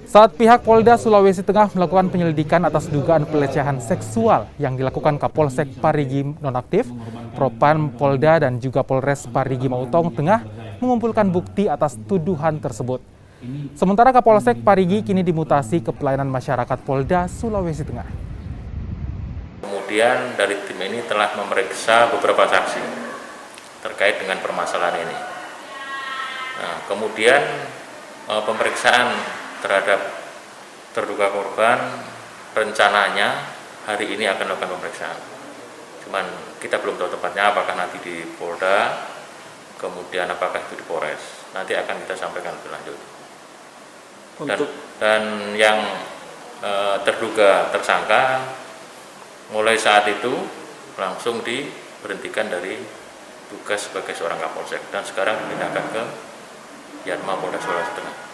Saat pihak Polda Sulawesi Tengah melakukan penyelidikan atas dugaan pelecehan seksual yang dilakukan Kapolsek Parigi Nonaktif, Propam Polda dan juga Polres Parigi Mautong tengah mengumpulkan bukti atas tuduhan tersebut. Sementara Kapolsek Parigi kini dimutasi ke pelayanan masyarakat Polda Sulawesi Tengah. Kemudian dari tim ini telah memeriksa beberapa saksi terkait dengan permasalahan ini. Nah, kemudian pemeriksaan terhadap terduga korban rencananya hari ini akan melakukan pemeriksaan. Cuman kita belum tahu tempatnya, apakah nanti di Polda, kemudian apakah itu di Polres. Nanti akan kita sampaikan lebih lanjut. Dan yang terduga tersangka mulai saat itu langsung diberhentikan dari tugas sebagai seorang Kapolsek dan sekarang dipindahkan ke Yatma Polda Sulawesi Tengah.